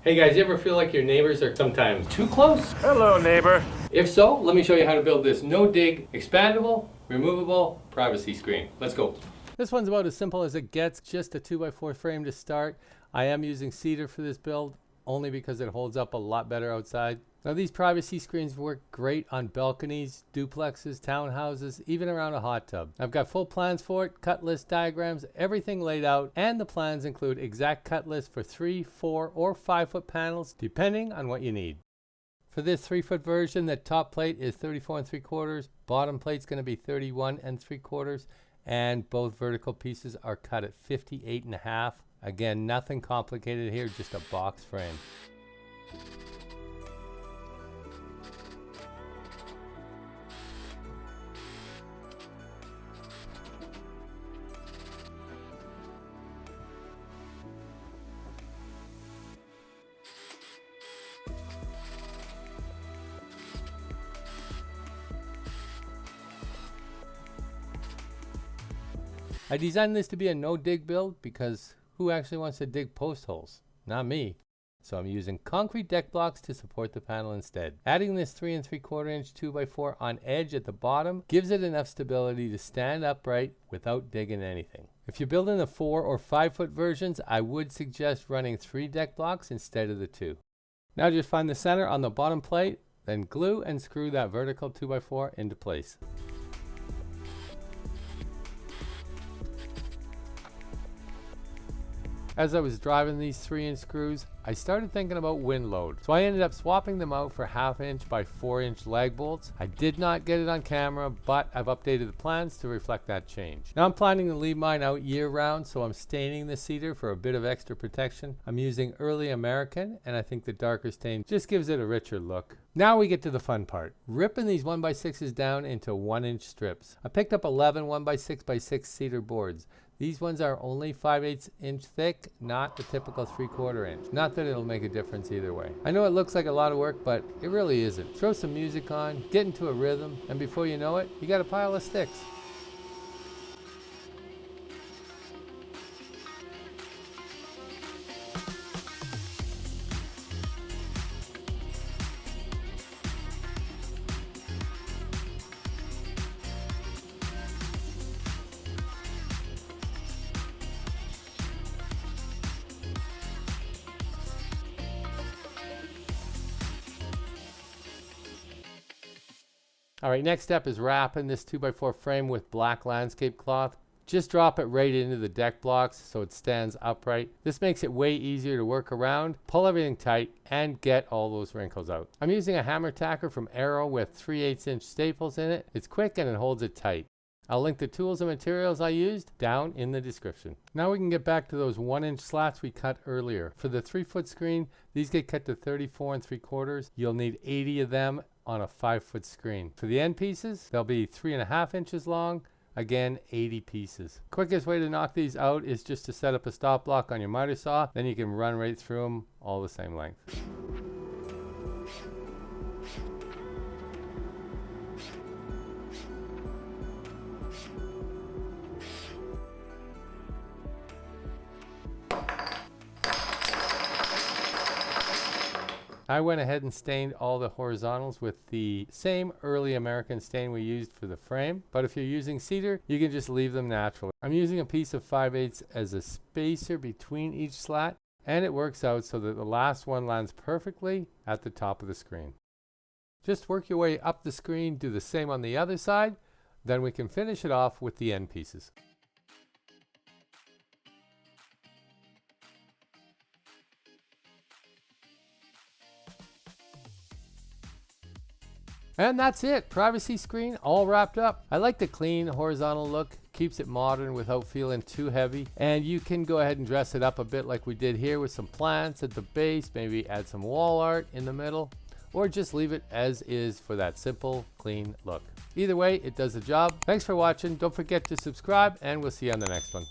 Hey guys, you ever feel like your neighbors are sometimes too close? Hello, neighbor. If so, let me show you how to build this no-dig, expandable, removable privacy screen. Let's go. This one's about as simple as it gets, just a 2x4 frame to start. I am using cedar for this build, only because it holds up a lot better outside. Now these privacy screens work great on balconies, duplexes, townhouses, even around a hot tub. I've got full plans for it, cut list diagrams, everything laid out, and the plans include exact cut lists for 3, 4, or 5 foot panels, depending on what you need. For this 3 foot version, the top plate is 34 3/4, bottom plate's going to be 31 3/4, and both vertical pieces are cut at 58 1/2. Again, nothing complicated here, just a box frame. I designed this to be a no-dig build because who actually wants to dig post holes? Not me. So I'm using concrete deck blocks to support the panel instead. Adding this 3 3/4 2x4 on edge at the bottom gives it enough stability to stand upright without digging anything. If you're building the 4 or 5 foot versions, I would suggest running 3 deck blocks instead of the 2. Now just find the center on the bottom plate, then glue and screw that vertical 2x4 into place. As I was driving these 3-inch screws, I started thinking about wind load. So I ended up swapping them out for 1/2 inch by 4-inch lag bolts. I did not get it on camera, but I've updated the plans to reflect that change. Now I'm planning to leave mine out year round, so I'm staining the cedar for a bit of extra protection. I'm using Early American, and I think the darker stain just gives it a richer look. Now we get to the fun part, ripping these 1x6s down into 1-inch strips. I picked up 11 1x6x6 cedar boards. These ones are only 5/8 inch thick, not the typical 3/4 inch. Not that it'll make a difference either way. I know it looks like a lot of work, but it really isn't. Throw some music on, get into a rhythm, and before you know it, you got a pile of sticks. All right, next step is wrapping this 2x4 frame with black landscape cloth. Just drop it right into the deck blocks so it stands upright. This makes it way easier to work around, pull everything tight, and get all those wrinkles out. I'm using a hammer tacker from Arrow with 3/8 inch staples in it. It's quick and it holds it tight. I'll link the tools and materials I used down in the description. Now we can get back to those 1-inch slats we cut earlier. For the 3 foot screen, these get cut to 34 3/4. You'll need 80 of them on a 5 foot screen. For the end pieces, they'll be 3.5 inches long. Again, 80 pieces. Quickest way to knock these out is just to set up a stop block on your miter saw. Then you can run right through them all the same length. I went ahead and stained all the horizontals with the same Early American stain we used for the frame, but if you're using cedar, you can just leave them natural. I'm using a piece of 5/8 as a spacer between each slat, and it works out so that the last one lands perfectly at the top of the screen. Just work your way up the screen, do the same on the other side, then we can finish it off with the end pieces. And that's it, privacy screen all wrapped up. I like the clean horizontal look, keeps it modern without feeling too heavy. And you can go ahead and dress it up a bit like we did here with some plants at the base, maybe add some wall art in the middle, or just leave it as is for that simple, clean look. Either way, it does the job. Thanks for watching. Don't forget to subscribe, and we'll see you on the next one.